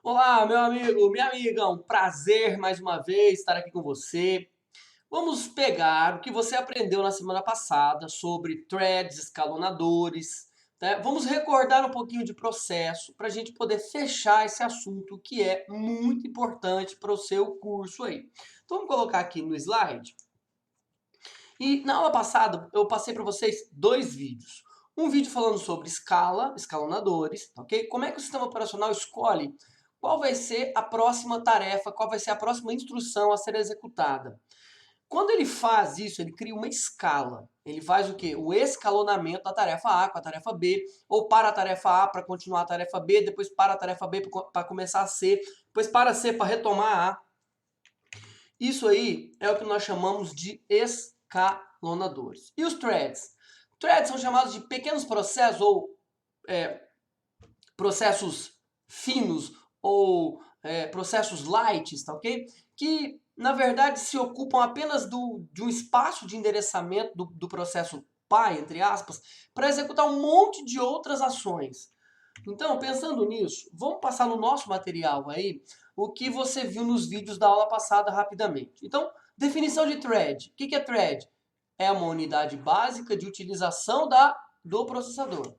Olá, meu amigo, minha amiga, um prazer mais uma vez estar aqui com você. Vamos pegar o que você aprendeu na semana passada sobre threads, escalonadores, né? Vamos recordar um pouquinho de processo para a gente poder fechar esse assunto que é muito importante para o seu curso aí. Então vamos colocar aqui no slide. E na aula passada eu passei para vocês dois vídeos. Um vídeo falando sobre escalonadores, tá ok? Como é que o sistema operacional escolhe qual vai ser a próxima tarefa, qual vai ser a próxima instrução a ser executada. Quando ele faz isso, ele cria uma escala. Ele faz o quê? O escalonamento da tarefa A com a tarefa B, ou para a tarefa A para continuar a tarefa B, depois para a tarefa B para começar a C, depois para a C para retomar a. Isso aí é o que nós chamamos de escalonadores. E os threads? Threads são chamados de pequenos processos ou processos finos ou processos light, tá ok? Que, na verdade, se ocupam apenas de um espaço de endereçamento do processo pai, entre aspas, para executar um monte de outras ações. Então, pensando nisso, vamos passar no nosso material aí o que você viu nos vídeos da aula passada rapidamente. Então, definição de thread. O que é thread? É uma unidade básica de utilização do processador.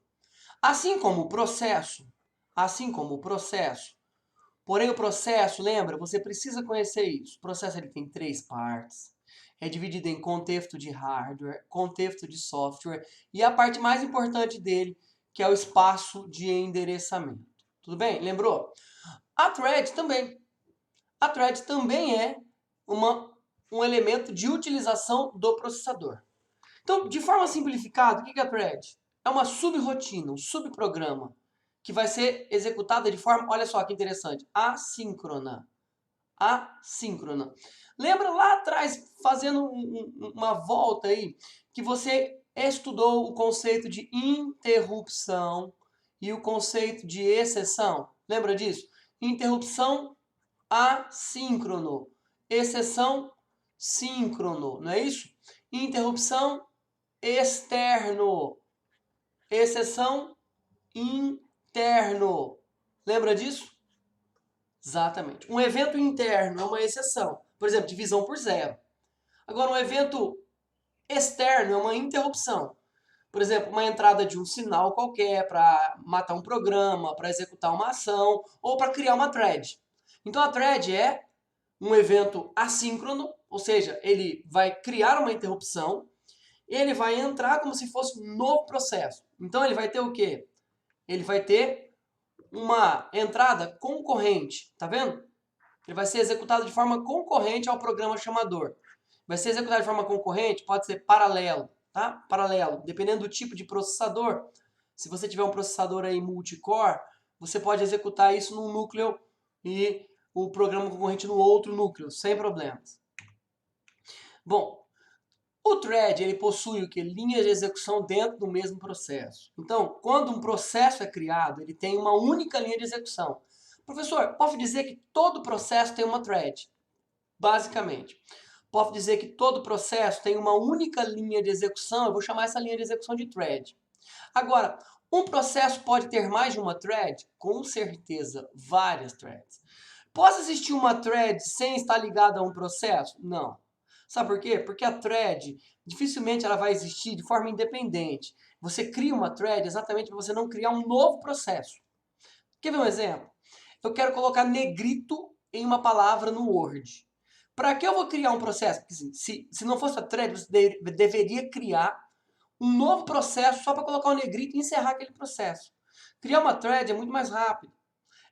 Assim como o processo, assim como o processo. Porém, o processo, lembra, você precisa conhecer isso. O processo ele tem três partes. É dividido em contexto de hardware, contexto de software e a parte mais importante dele, que é o espaço de endereçamento. Tudo bem? Lembrou? A thread também. A thread também é um elemento de utilização do processador. Então, de forma simplificada, o que é a thread? É uma subrotina, um subprograma, que vai ser executada de forma, olha só que interessante, assíncrona. Assíncrona. Lembra lá atrás, fazendo uma volta aí, que você estudou o conceito de interrupção e o conceito de exceção? Lembra disso? Interrupção assíncrono, exceção síncrono, não é isso? Interrupção externo, exceção interno. Lembra disso? Exatamente. Um evento interno é uma exceção. Por exemplo, divisão por zero. Agora, um evento externo é uma interrupção. Por exemplo, uma entrada de um sinal qualquer para matar um programa, para executar uma ação ou para criar uma thread. Então, a thread é um evento assíncrono, ou seja, ele vai criar uma interrupção, ele vai entrar como se fosse um novo processo. Então, ele vai ter o quê? Ele vai ter uma entrada concorrente, tá vendo? Ele vai ser executado de forma concorrente ao programa chamador. Vai ser executado de forma concorrente, pode ser paralelo, tá? Paralelo, dependendo do tipo de processador. Se você tiver um processador aí multicore, você pode executar isso num núcleo e o programa concorrente no outro núcleo, sem problemas. Bom, o thread ele possui o que? Linhas de execução dentro do mesmo processo. Então, quando um processo é criado, ele tem uma única linha de execução. Professor, posso dizer que todo processo tem uma thread? Basicamente. Posso dizer que todo processo tem uma única linha de execução, eu vou chamar essa linha de execução de thread. Agora, um processo pode ter mais de uma thread? Com certeza, várias threads. Posso existir uma thread sem estar ligada a um processo? Não. Sabe por quê? Porque a thread, dificilmente ela vai existir de forma independente. Você cria uma thread exatamente para você não criar um novo processo. Quer ver um exemplo? Eu quero colocar negrito em uma palavra no Word. Para que eu vou criar um processo? Porque, assim, se não fosse a thread, você deveria criar um novo processo só para colocar o negrito e encerrar aquele processo. Criar uma thread é muito mais rápido.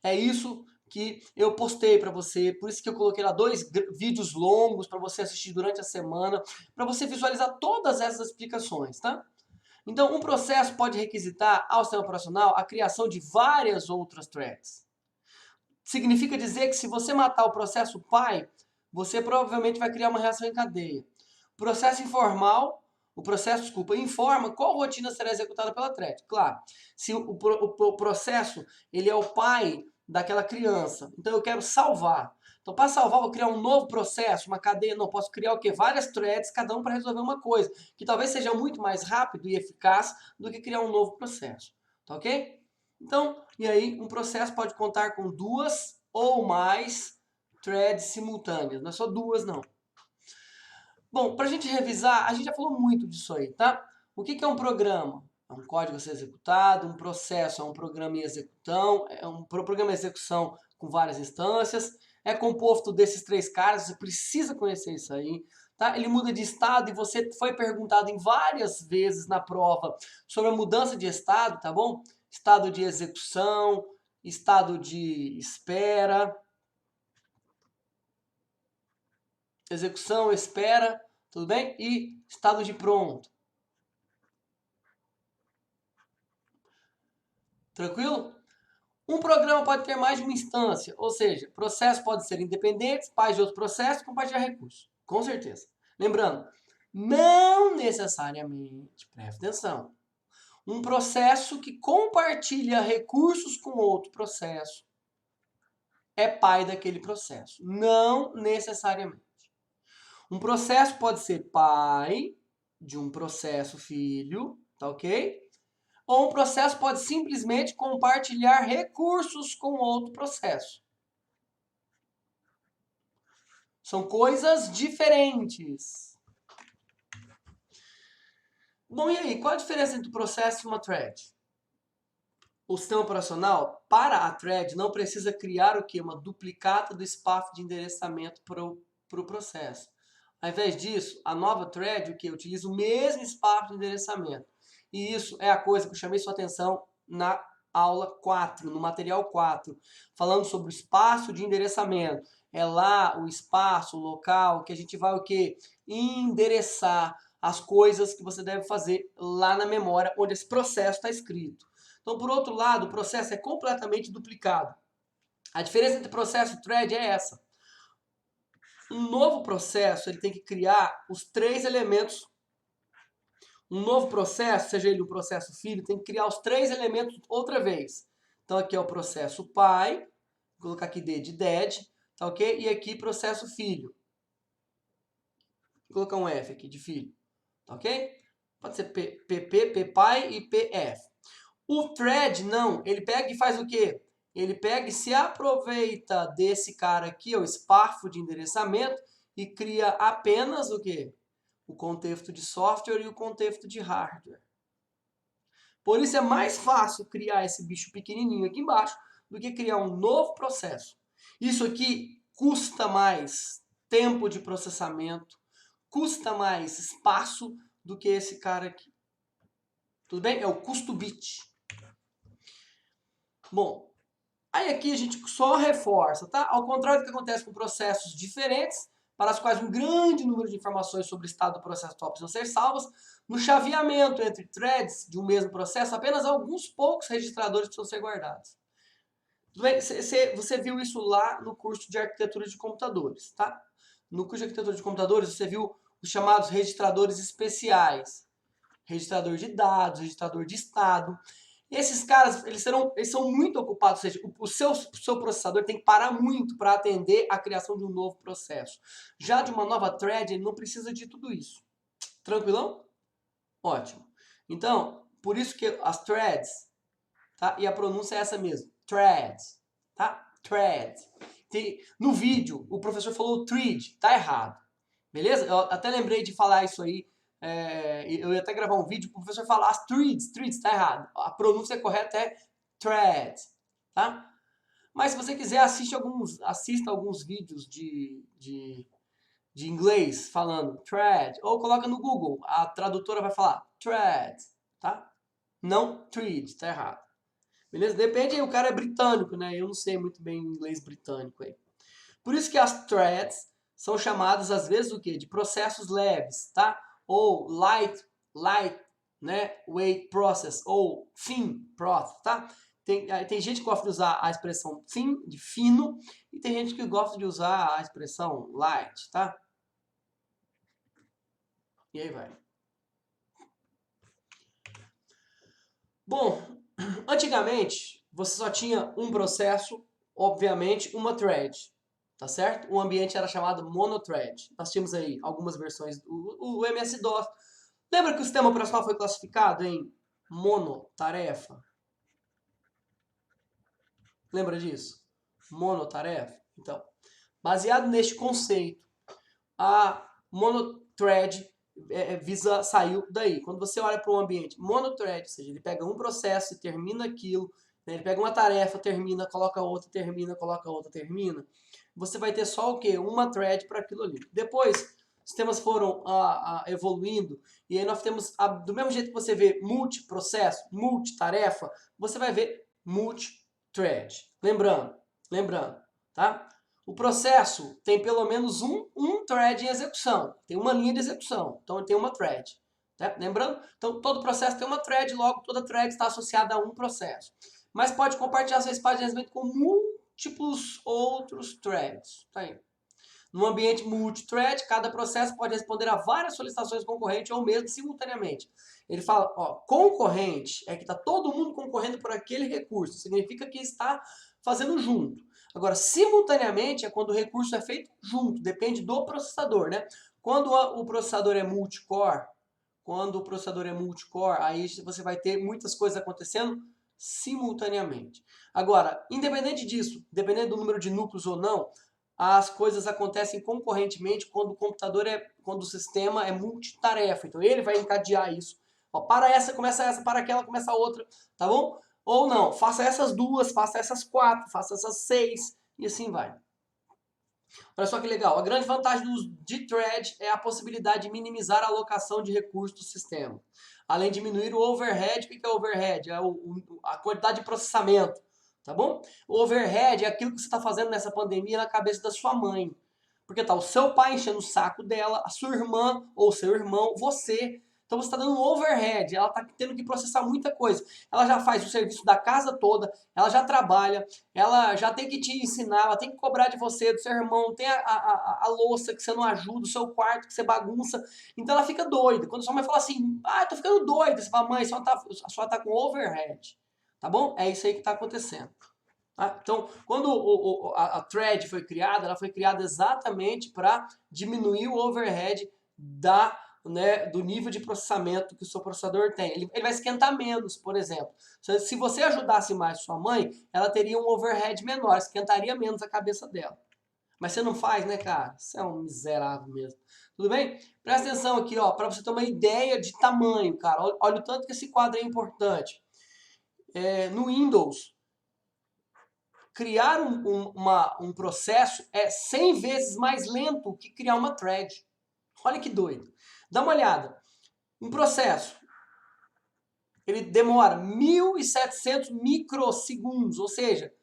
É isso que eu postei para você, por isso que eu coloquei lá dois vídeos longos para você assistir durante a semana, para você visualizar todas essas explicações, tá? Então, um processo pode requisitar ao sistema operacional a criação de várias outras threads. Significa dizer que se você matar o processo pai, você provavelmente vai criar uma reação em cadeia. Processo informal, o processo, desculpa, informa qual rotina será executada pela thread. Claro, se o processo ele é o pai daquela criança, então eu quero salvar. Então, para salvar, eu vou criar um novo processo, uma cadeia. Não, posso criar o quê? Várias threads, cada um para resolver uma coisa, que talvez seja muito mais rápido e eficaz do que criar um novo processo. Tá ok? Então, e aí, um processo pode contar com duas ou mais threads simultâneas. Não é só duas, não. Bom, para a gente revisar, a gente já falou muito disso aí, tá? O que é um programa? É um código a ser executado, um processo é um programa em execução, é um programa em execução com várias instâncias, é composto desses três caras, você precisa conhecer isso aí, tá? Ele muda de estado e você foi perguntado em várias vezes na prova sobre a mudança de estado, tá bom? Estado de execução, estado de espera, execução, espera, tudo bem? E estado de pronto. Tranquilo? Um programa pode ter mais de uma instância, ou seja, processos podem ser independentes, pais de outros processos, compartilhar recursos. Com certeza. Lembrando, não necessariamente, presta atenção, um processo que compartilha recursos com outro processo é pai daquele processo. Não necessariamente. Um processo pode ser pai de um processo filho, tá ok? Ou um processo pode simplesmente compartilhar recursos com outro processo. São coisas diferentes. Bom, e aí? Qual a diferença entre um processo e uma thread? O sistema operacional, para a thread, não precisa criar o quê? Uma duplicata do espaço de endereçamento para o processo. Ao invés disso, a nova thread, o quê? Utiliza o mesmo espaço de endereçamento. E isso é a coisa que eu chamei sua atenção na aula 4, no material 4, falando sobre o espaço de endereçamento. É lá o espaço, o local, que a gente vai o quê? Endereçar as coisas que você deve fazer lá na memória, onde esse processo está escrito. Então, por outro lado, o processo é completamente duplicado. A diferença entre processo e thread é essa. Um novo processo, ele tem que criar os três elementos. Um novo processo, seja ele um processo filho, tem que criar os três elementos outra vez. Então, aqui é o processo pai, vou colocar aqui D de dead, tá ok? E aqui processo filho. Vou colocar um F aqui de filho, tá ok? Pode ser PP, pai e PF. O thread, não, ele pega e faz o quê? Ele pega e se aproveita desse cara aqui, o espaço de endereçamento, e cria apenas o quê? O contexto de software e o contexto de hardware. Por isso é mais fácil criar esse bicho pequenininho aqui embaixo do que criar um novo processo. Isso aqui custa mais tempo de processamento, custa mais espaço do que esse cara aqui. Tudo bem? É o custo bit. Bom, aí aqui a gente só reforça, tá? Ao contrário do que acontece com processos diferentes, para os quais um grande número de informações sobre o estado do processo precisam ser salvas, no chaveamento entre threads de um mesmo processo, apenas alguns poucos registradores precisam ser guardados. Tudo bem? Você viu isso lá no curso de arquitetura de computadores, tá? No curso de arquitetura de computadores, você viu os chamados registradores especiais. Registrador de dados, registrador de estado. Esses caras, eles são muito ocupados, ou seja, o seu processador tem que parar muito para atender a criação de um novo processo. Já de uma nova thread, ele não precisa de tudo isso. Tranquilão? Ótimo. Então, por isso que as threads, tá? E a pronúncia é essa mesmo, threads, tá? Threads. No vídeo, o professor falou thread, tá errado. Beleza? Eu até lembrei de falar isso aí. Eu ia até gravar um vídeo para o professor falar as threads, tá errado. A pronúncia correta é thread, tá? Mas se você quiser, assista alguns vídeos de inglês falando thread, ou coloca no Google, a tradutora vai falar thread, tá? Não thread, tá errado. Beleza? Depende, o cara é britânico, né? Eu não sei muito bem inglês britânico aí. Por isso que as threads são chamadas, às vezes, o quê? De processos leves, tá? Ou light, né? Weight process, ou thin process, tá? Tem gente que gosta de usar a expressão thin, de fino, e tem gente que gosta de usar a expressão light, tá? E aí vai. Bom, antigamente, você só tinha um processo, obviamente, uma thread, tá certo? O ambiente era chamado monothread. Nós tínhamos aí algumas versões do MS-DOS. Lembra que o sistema operacional foi classificado em monotarefa? Lembra disso? monotarefa? Então, baseado neste conceito, a monothread saiu daí. Quando você olha para um ambiente monothread, ou seja, ele pega um processo e termina aquilo, né? Ele pega uma tarefa, termina, coloca outra, termina, coloca outra, termina. Você vai ter só o quê? Uma thread para aquilo ali. Depois, os sistemas foram evoluindo e aí nós temos, do mesmo jeito que você vê multiprocesso, multitarefa, você vai ver multithread. Lembrando, tá? O processo tem pelo menos um thread em execução, tem uma linha de execução, então ele tem uma thread. Tá? Lembrando? Então todo processo tem uma thread, logo toda thread está associada a um processo. Mas pode compartilhar seu espaço de desenvolvimento com múltiplos outros threads. Tá aí. No ambiente multithread, cada processo pode responder a várias solicitações concorrentes ou mesmo simultaneamente. Ele fala, ó, concorrente é que está todo mundo concorrendo por aquele recurso, significa que está fazendo junto. Agora, simultaneamente é quando o recurso é feito junto, depende do processador, né? Quando o processador é multicore, aí você vai ter muitas coisas acontecendo simultaneamente. Agora, independente disso, dependendo do número de núcleos ou não, as coisas acontecem concorrentemente quando o sistema é multitarefa. Então ele vai encadear isso. Ó, para essa, começa essa, para aquela, começa a outra, tá bom? Ou não, faça essas duas, faça essas quatro, faça essas 6 e assim vai. Olha só que legal. A grande vantagem de thread é a possibilidade de minimizar a alocação de recursos do sistema. Além de diminuir o overhead. O que é overhead? É a quantidade de processamento. Tá bom? O overhead é aquilo que você está fazendo nessa pandemia na cabeça da sua mãe. Porque tá o seu pai enchendo o saco dela, a sua irmã ou seu irmão, você. Então você está dando um overhead, ela está tendo que processar muita coisa. Ela já faz o serviço da casa toda, ela já trabalha, ela já tem que te ensinar, ela tem que cobrar de você, do seu irmão, tem a louça que você não ajuda, o seu quarto que você bagunça. Então ela fica doida. Quando sua mãe fala assim, eu tô ficando doida, você fala, mãe, a senhora tá com overhead. Tá bom? É isso aí que está acontecendo. Tá? Então, quando a thread foi criada, ela foi criada exatamente para diminuir o overhead do nível de processamento que o seu processador tem. Ele vai esquentar menos, por exemplo. Se você ajudasse mais sua mãe, ela teria um overhead menor, esquentaria menos a cabeça dela. Mas você não faz, né, cara? Você é um miserável mesmo. Tudo bem? Presta atenção aqui, ó, para você ter uma ideia de tamanho, cara. Olha o tanto que esse quadro é importante. No Windows, criar um processo é 100 vezes mais lento que criar uma thread. Olha que doido. Dá uma olhada. Um processo, ele demora 1.700 microsegundos, ou seja,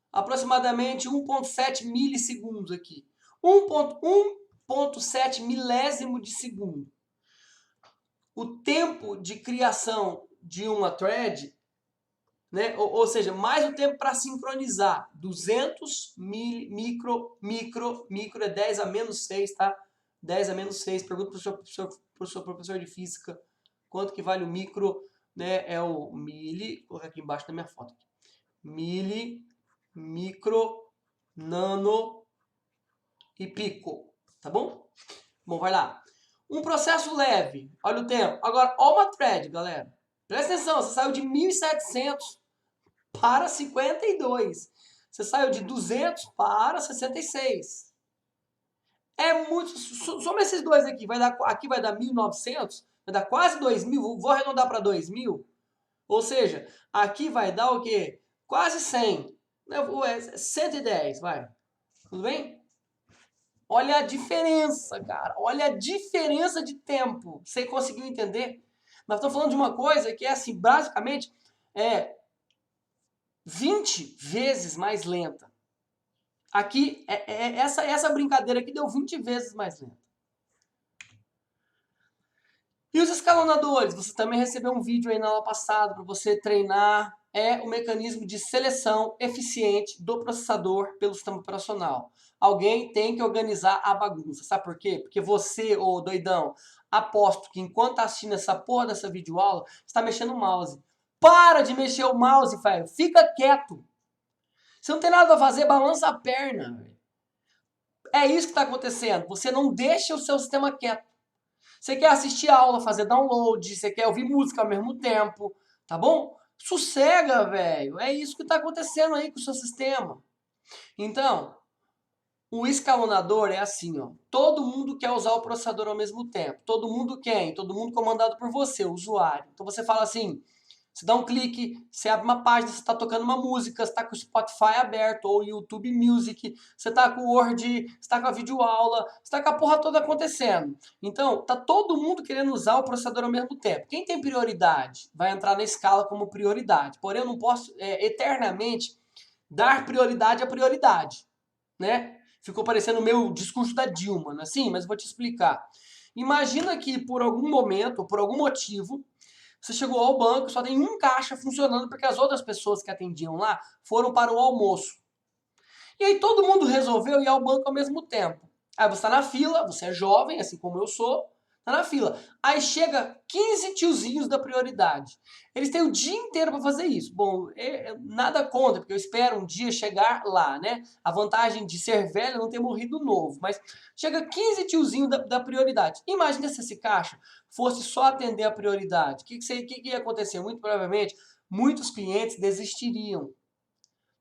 aproximadamente 1,7 milissegundos aqui. 1,7 milésimo de segundo. O tempo de criação de uma thread, né? Ou seja, mais o tempo para sincronizar. 200 micro é 10 a menos 6, tá? 10 a menos 6. Pergunta para o seu professor de física quanto que vale o micro, né? É o mili, vou colocar aqui embaixo da minha foto. Mili, micro, nano e pico, tá bom? Bom, vai lá. Um processo leve, olha o tempo. Agora, olha uma thread, galera. Presta atenção, você saiu de 1.700 para 52. Você saiu de 200 para 66. É muito... Soma esses dois aqui. Aqui vai dar 1.900. Vai dar quase 2.000. Vou arredondar para 2.000. Ou seja, aqui vai dar o quê? Quase 100. 110, vai. Tudo bem? Olha a diferença, cara. Olha a diferença de tempo. Você conseguiu entender? Nós estamos falando de uma coisa que é assim, basicamente, 20 vezes mais lenta. Aqui, essa brincadeira aqui deu 20 vezes mais lenta. E os escalonadores? Você também recebeu um vídeo aí na aula passada para você treinar. É o mecanismo de seleção eficiente do processador pelo sistema operacional. Alguém tem que organizar a bagunça. Sabe por quê? Porque você, ô doidão, aposto que enquanto tá assistindo essa porra dessa videoaula, você está mexendo o mouse. Para de mexer o mouse, velho. Fica quieto. Você não tem nada a fazer, balança a perna. É isso que está acontecendo. Você não deixa o seu sistema quieto. Você quer assistir aula, fazer download, você quer ouvir música ao mesmo tempo, tá bom? Sossega, velho. É isso que está acontecendo aí com o seu sistema. Então, o escalonador é assim, ó. Todo mundo quer usar o processador ao mesmo tempo. Todo mundo quer, todo mundo comandado por você, o usuário. Então você fala assim, você dá um clique, você abre uma página, você está tocando uma música, você está com o Spotify aberto, ou o YouTube Music, você está com o Word, você está com a videoaula, você está com a porra toda acontecendo. Então, tá todo mundo querendo usar o processador ao mesmo tempo. Quem tem prioridade vai entrar na escala como prioridade. Porém, eu não posso eternamente dar prioridade à prioridade, né? Ficou parecendo o meu discurso da Dilma, não é assim? Mas eu vou te explicar. Imagina que por algum momento, por algum motivo, você chegou ao banco e só tem um caixa funcionando porque as outras pessoas que atendiam lá foram para o almoço. E aí todo mundo resolveu ir ao banco ao mesmo tempo. Aí você está na fila, você é jovem, assim como eu sou, tá na fila. Aí chega 15 tiozinhos da prioridade. Eles têm o dia inteiro para fazer isso. Bom, nada contra, porque eu espero um dia chegar lá, né? A vantagem de ser velho é não ter morrido novo. Mas chega 15 tiozinhos da prioridade. Imagina se esse caixa fosse só atender a prioridade. O que ia acontecer? Muito provavelmente, muitos clientes desistiriam.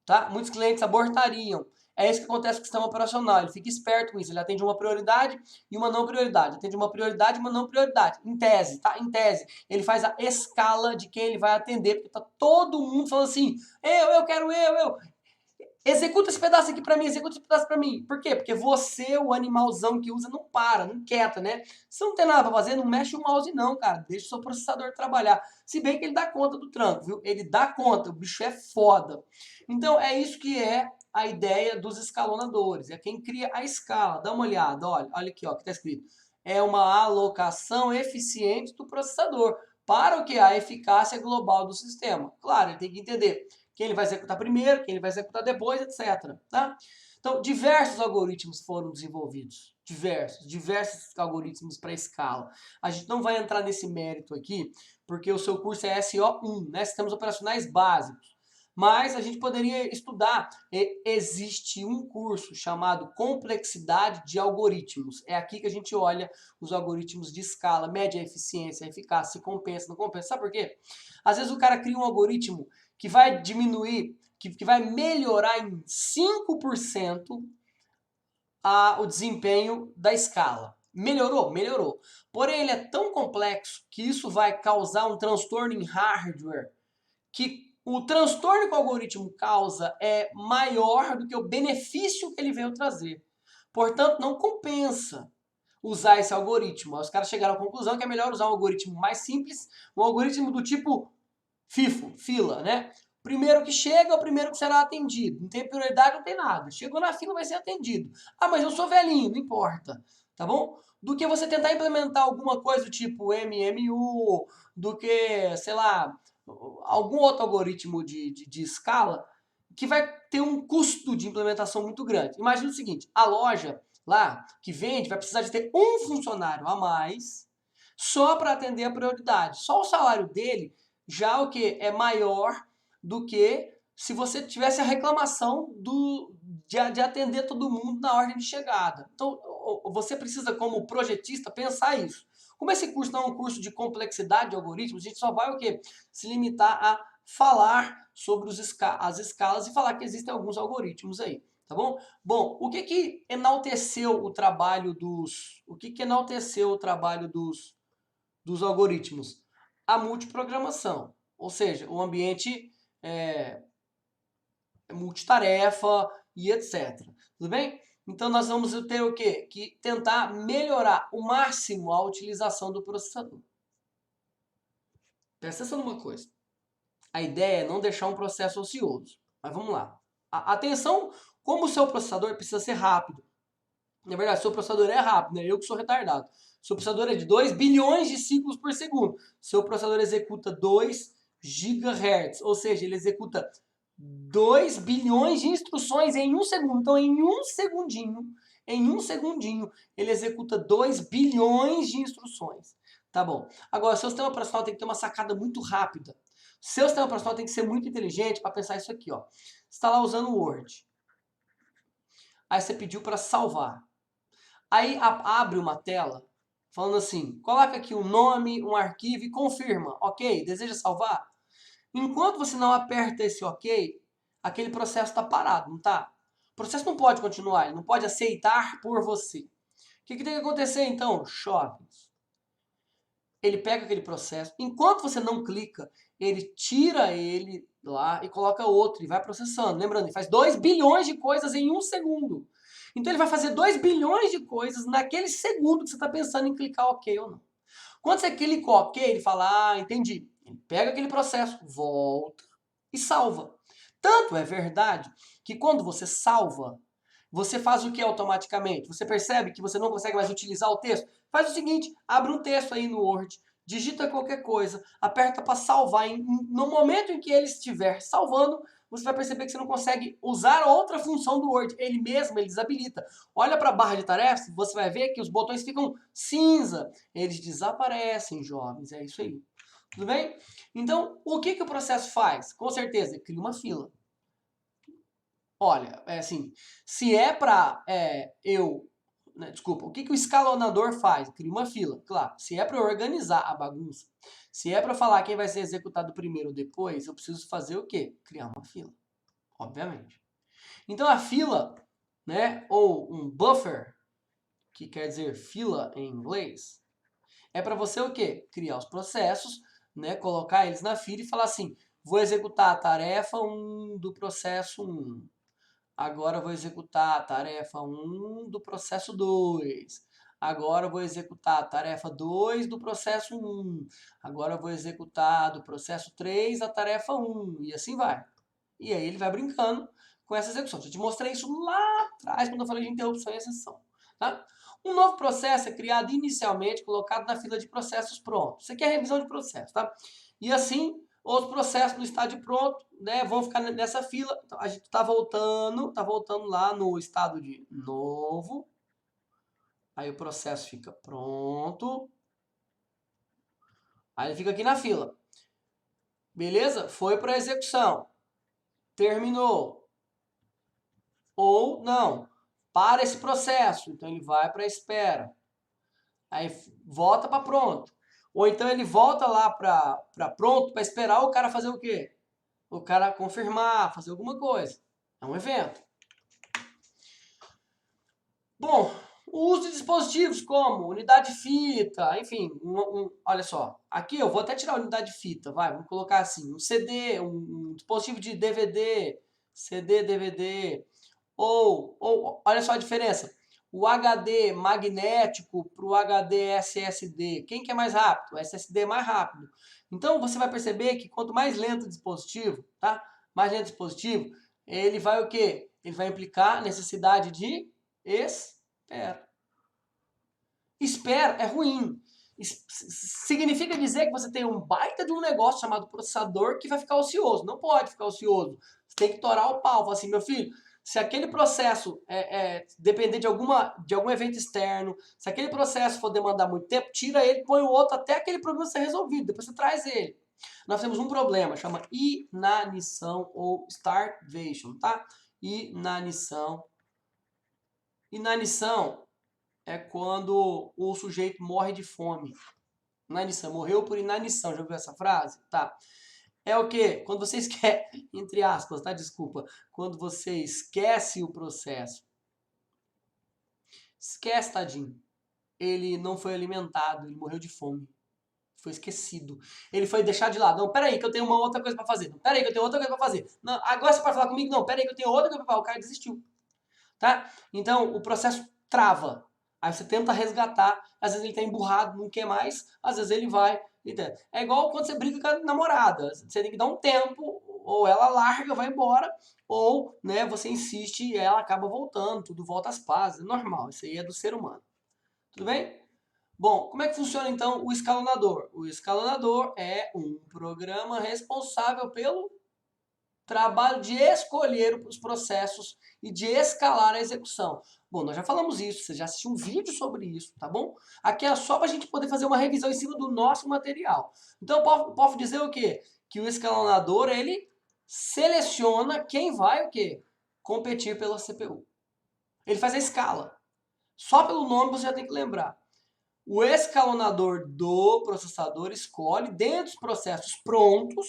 Tá? Muitos clientes abortariam. É isso que acontece com o sistema operacional. Ele fica esperto com isso. Ele atende uma prioridade e uma não prioridade. Atende uma prioridade e uma não prioridade. Em tese, tá? Em tese. Ele faz a escala de quem ele vai atender, porque tá todo mundo falando assim: eu quero eu. Executa esse pedaço aqui pra mim, executa esse pedaço pra mim. Por quê? Porque você, o animalzão que usa, não para, não quieta, né? Se não tem nada pra fazer, não mexe o mouse não, cara. Deixa o seu processador trabalhar. Se bem que ele dá conta do tranco, viu? Ele dá conta, o bicho é foda. Então, é isso que é a ideia dos escalonadores. É quem cria a escala. Dá uma olhada, olha aqui, ó, que tá escrito. É uma alocação eficiente do processador para o que? A eficácia global do sistema. Claro, ele tem que entender quem ele vai executar primeiro, quem ele vai executar depois, etc. Tá? Então, diversos algoritmos foram desenvolvidos. Diversos algoritmos para escala. A gente não vai entrar nesse mérito aqui, porque o seu curso é SO1, né? Sistemas operacionais básicos. Mas a gente poderia estudar. Existe um curso chamado Complexidade de Algoritmos. É aqui que a gente olha os algoritmos de escala, mede a eficiência, a eficácia, se compensa, não compensa. Sabe por quê? Às vezes o cara cria um algoritmo que vai diminuir, que vai melhorar em 5% o desempenho da escala. Melhorou? Melhorou. Porém, ele é tão complexo que isso vai causar um transtorno em hardware, que o transtorno que o algoritmo causa é maior do que o benefício que ele veio trazer. Portanto, não compensa usar esse algoritmo. Os caras chegaram à conclusão que é melhor usar um algoritmo mais simples, um algoritmo do tipo FIFO, fila, né? Primeiro que chega é o primeiro que será atendido. Não tem prioridade, não tem nada. Chegou na fila, vai ser atendido. Ah, mas eu sou velhinho, não importa. Tá bom? Do que você tentar implementar alguma coisa do tipo MMU, do que, sei lá, algum outro algoritmo de escala que vai ter um custo de implementação muito grande. Imagina o seguinte, a loja lá que vende vai precisar de ter um funcionário a mais só para atender a prioridade. Só o salário dele já o que é maior do que se você tivesse a reclamação de atender todo mundo na ordem de chegada. Então, você precisa, como projetista, pensar isso. Como esse curso não é um curso de complexidade de algoritmos, a gente só vai o quê? Se limitar a falar sobre as escalas e falar que existem alguns algoritmos aí, tá bom? Bom, o que enalteceu o trabalho dos algoritmos? A multiprogramação, ou seja, o ambiente multitarefa e etc. Tudo bem? Então nós vamos ter o quê? Que tentar melhorar o máximo a utilização do processador. Presta atenção numa coisa. A ideia é não deixar um processo ocioso. Mas vamos lá. Atenção, como o seu processador precisa ser rápido. Na verdade, seu processador é rápido, né? Eu que sou retardado. Seu processador é de 2 bilhões de ciclos por segundo. Seu processador executa 2 GHz, ou seja, ele executa 2 bilhões de instruções em um segundo. Então, em um segundinho, ele executa 2 bilhões de instruções. Tá bom. Agora, seu sistema operacional tem que ter uma sacada muito rápida. Seu sistema operacional tem que ser muito inteligente para pensar isso aqui, ó. Você está lá usando o Word. Aí você pediu para salvar. Aí abre uma tela falando assim, coloca aqui um nome, um arquivo e confirma. Ok, deseja salvar? Enquanto você não aperta esse ok, aquele processo está parado, não está? processo não pode continuar, ele não pode aceitar por você. O que tem que acontecer então, jovens? Ele pega aquele processo, enquanto você não clica, ele tira ele lá e coloca outro e vai processando. Lembrando, ele faz 2 bilhões de coisas em 1 segundo. Então ele vai fazer 2 bilhões de coisas naquele segundo que você está pensando em clicar OK ou não. Quando você clicou OK, ele fala, entendi. Ele pega aquele processo, volta e salva. Tanto é verdade que quando você salva, você faz o que automaticamente? Você percebe que você não consegue mais utilizar o texto? Faz o seguinte, abre um texto aí no Word, digita qualquer coisa, aperta para salvar. No momento em que ele estiver salvando, você vai perceber que você não consegue usar outra função do Word. Ele mesmo, ele desabilita. Olha para a barra de tarefas, você vai ver que os botões ficam cinza. Eles desaparecem, jovens. É isso aí. Tudo bem? Então, o que o processo faz? Com certeza, ele cria uma fila. Olha, assim, se é para desculpa, o que o escalonador faz? Cria uma fila, claro. Se é para organizar a bagunça, se é para falar quem vai ser executado primeiro ou depois, eu preciso fazer o quê? Criar uma fila, obviamente. Então a fila, né, ou um buffer, que quer dizer fila em inglês, é para você o quê? Criar os processos, né, colocar eles na fila e falar assim, vou executar a tarefa 1 do processo 1. Agora eu vou executar a tarefa 1 do processo 2. Agora eu vou executar a tarefa 2 do processo 1. Agora eu vou executar do processo 3 a tarefa 1. E assim vai. E aí ele vai brincando com essa execução. Já te mostrei isso lá atrás, quando eu falei de interrupção e exceção. Tá? Um novo processo é criado inicialmente, colocado na fila de processos prontos. Isso aqui é a revisão de processo. Tá? E assim, os processos no estádio pronto, né, vão ficar nessa fila. Então, a gente está voltando lá no estado de novo. Aí o processo fica pronto. Aí ele fica aqui na fila. Beleza? Foi para execução. Terminou. Ou não. Para esse processo. Então ele vai para espera. Aí volta para pronto. Ou então ele volta lá para pronto para esperar o cara fazer o quê? O cara confirmar, fazer alguma coisa. É um evento. Bom, o uso de dispositivos como unidade de fita, enfim, olha só. Aqui eu vou até tirar a unidade de fita, vai, vamos colocar assim, um CD, um dispositivo de DVD, CD, DVD, ou olha só a diferença. O HD magnético para o HD SSD. Quem que é mais rápido? O SSD é mais rápido. Então você vai perceber que quanto mais lento o dispositivo, tá? Mais lento o dispositivo, ele vai o quê? Ele vai implicar necessidade de espera. Espera é ruim. Significa dizer que você tem um baita de um negócio chamado processador que vai ficar ocioso. Não pode ficar ocioso. Você tem que torar o pau. Fala assim, meu filho, se aquele processo depender de algum evento externo, se aquele processo for demandar muito tempo, tira ele, põe o outro até aquele problema ser resolvido. Depois você traz ele. Nós temos um problema, chama inanição ou starvation, tá? Inanição. Inanição é quando o sujeito morre de fome. Inanição, morreu por inanição. Já ouviu essa frase? Tá. É o quê? Quando você esquece, entre aspas, tá? Desculpa. Quando você esquece o processo. Esquece, tadinho. Ele não foi alimentado, ele morreu de fome. Foi esquecido. Ele foi deixado de lado. Não, peraí, que eu tenho uma outra coisa para fazer. Não, peraí, que eu tenho outra coisa para fazer. Não, agora você pode falar comigo? Não, peraí, que eu tenho outra coisa para fazer. O cara desistiu. Tá? Então, o processo trava. Aí você tenta resgatar, às vezes ele tá emburrado, não quer mais, às vezes ele vai. Entende? É igual quando você briga com a namorada. Você tem que dar um tempo, ou ela larga, vai embora, ou né, você insiste e ela acaba voltando, tudo volta às pazes. É normal, isso aí é do ser humano. Tudo bem? Bom, como é que funciona então o escalonador? O escalonador é um programa responsável pelo trabalho de escolher os processos e de escalar a execução. Bom, nós já falamos isso, você já assistiu um vídeo sobre isso, tá bom? Aqui é só para a gente poder fazer uma revisão em cima do nosso material. Então, eu posso dizer o quê? Que o escalonador, ele seleciona quem vai o quê? Competir pela CPU. Ele faz a escala. Só pelo nome você já tem que lembrar. O escalonador do processador escolhe, dentro dos processos prontos,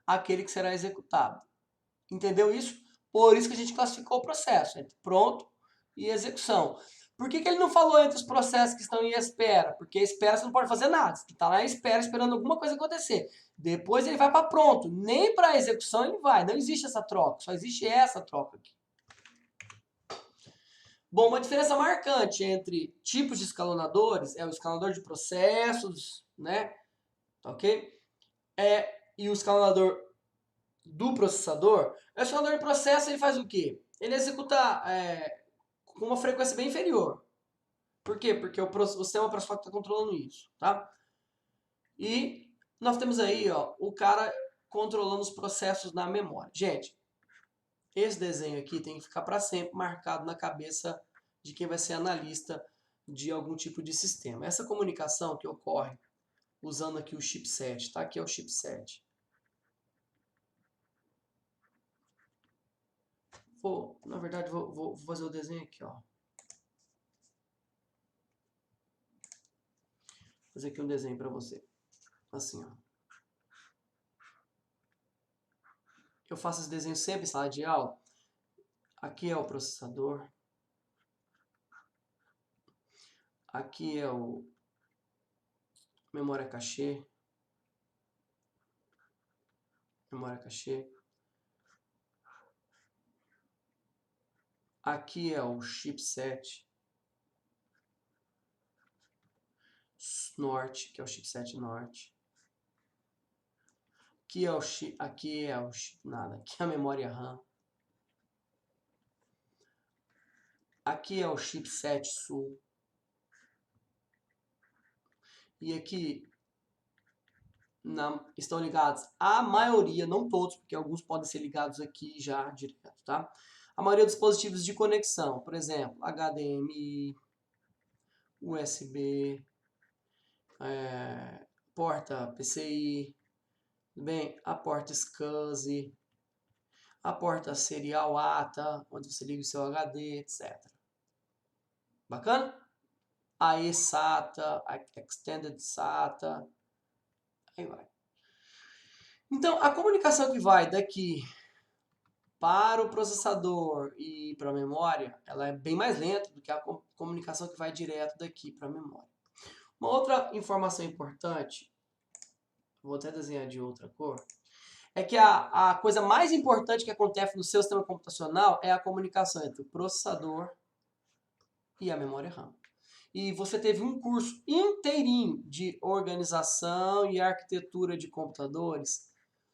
aquele que será executado. Entendeu isso? Por isso que a gente classificou o processo entre pronto e execução. Por que ele não falou entre os processos que estão em espera? Porque espera você não pode fazer nada. Você está lá em espera, esperando alguma coisa acontecer. Depois ele vai para pronto. Nem para execução ele vai. Não existe essa troca. Só existe essa troca aqui. Bom, uma diferença marcante entre tipos de escalonadores é o escalonador de processos, né? Ok? E o escalonador do processador. O escalonador de processo ele faz o quê? Ele executa com uma frequência bem inferior. Por quê? Porque o sistema operacional está controlando isso, tá? E nós temos aí, ó, o cara controlando os processos na memória. Gente, esse desenho aqui tem que ficar para sempre marcado na cabeça de quem vai ser analista de algum tipo de sistema. Essa comunicação que ocorre usando aqui o chipset, tá? Aqui é o chipset. Na verdade, vou fazer o desenho aqui, ó. Vou fazer aqui um desenho para você. Assim, ó. Eu faço esse desenho sempre em sala de aula. Aqui é o processador. Aqui é o memória cachê. Memória cachê. Aqui é o chipset norte, que é o chipset norte. Aqui é a memória RAM. Aqui é o chipset sul. E aqui estão ligados a maioria, não todos, porque alguns podem ser ligados aqui já direto, tá? A maioria dos dispositivos de conexão, por exemplo, HDMI, USB, porta PCI, bem, a porta SCSI, a porta serial ATA, onde você liga o seu HD, etc. Bacana? A eSATA, a Extended SATA, aí vai. Então, a comunicação que vai daqui para o processador e para a memória, ela é bem mais lenta do que a comunicação que vai direto daqui para a memória. Uma outra informação importante, vou até desenhar de outra cor, é que a coisa mais importante que acontece no seu sistema computacional é a comunicação entre o processador e a memória RAM. E você teve um curso inteirinho de organização e arquitetura de computadores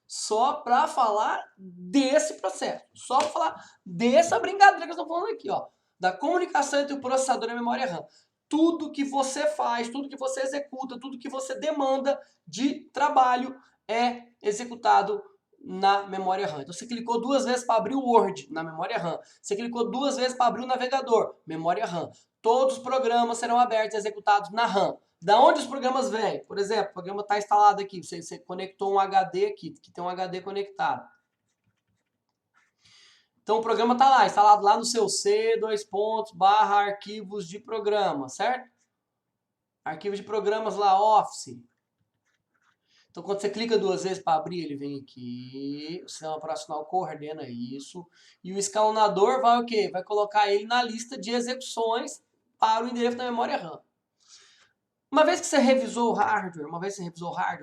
só para falar desse processo, só para falar dessa brincadeira que eu estou falando aqui, ó, da comunicação entre o processador e a memória RAM. Tudo que você faz, tudo que você executa, tudo que você demanda de trabalho é executado na memória RAM. Então você clicou 2 vezes para abrir o Word, na memória RAM. Você clicou 2 vezes para abrir o navegador, memória RAM. Todos os programas serão abertos e executados na RAM. Da onde os programas vêm? Por exemplo, o programa está instalado aqui, você conectou um HD aqui, que tem um HD conectado. Então o programa está lá, instalado lá no seu C:/arquivos de programa, certo? Arquivos de programas lá, Office. Então quando você clica 2 vezes para abrir, ele vem aqui, o sistema operacional coordena isso, e o escalonador vai o quê? Vai colocar ele na lista de execuções para o endereço da memória RAM. Uma vez que você revisou o hardware,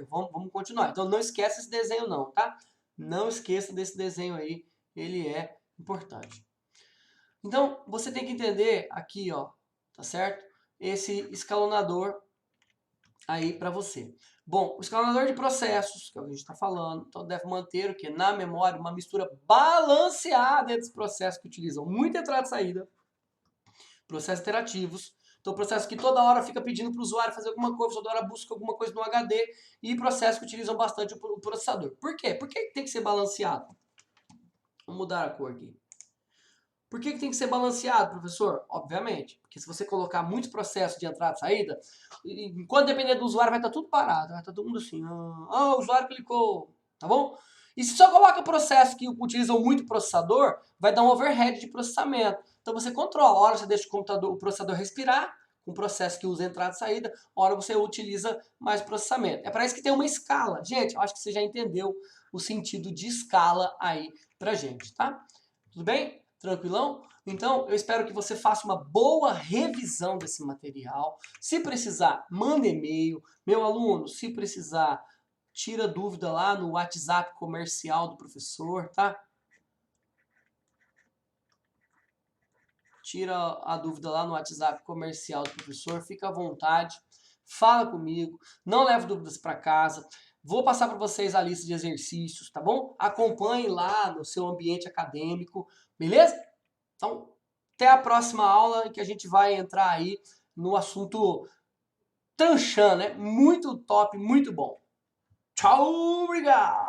vamos continuar. Então não esquece esse desenho não, tá? Não esqueça desse desenho aí, ele é importante. Então você tem que entender aqui, ó, tá certo? Esse escalonador aí para você. Bom, o escalonador de processos, que é o que a gente está falando, então deve manter o que? Na memória, uma mistura balanceada entre os processos que utilizam muita entrada e saída, processos iterativos, então processos que toda hora fica pedindo para o usuário fazer alguma coisa, toda hora busca alguma coisa no HD, e processos que utilizam bastante o processador. Por quê? Por que tem que ser balanceado? Vamos mudar a cor aqui. Por que tem que ser balanceado, professor? Obviamente, porque se você colocar muitos processos de entrada e saída, enquanto depender do usuário vai estar tudo parado, vai estar todo mundo assim, o usuário clicou, tá bom? E se só coloca processos que utilizam muito processador, vai dar um overhead de processamento. Então você controla, a hora você deixa o processador respirar, com processo que usa entrada e saída, a hora você utiliza mais processamento. É para isso que tem uma escala. Gente, eu acho que você já entendeu o sentido de escala aí pra gente, tá? Tudo bem? Tranquilão? Então, eu espero que você faça uma boa revisão desse material. Se precisar, manda e-mail. Meu aluno, se precisar, tira dúvida lá no WhatsApp comercial do professor, tá? Tira a dúvida lá no WhatsApp comercial do professor, fica à vontade, fala comigo, não leve dúvidas para casa. Vou passar para vocês a lista de exercícios, tá bom? Acompanhe lá no seu ambiente acadêmico, beleza? Então, até a próxima aula que a gente vai entrar aí no assunto Tanchan, né? Muito top, muito bom. Tchau, obrigado!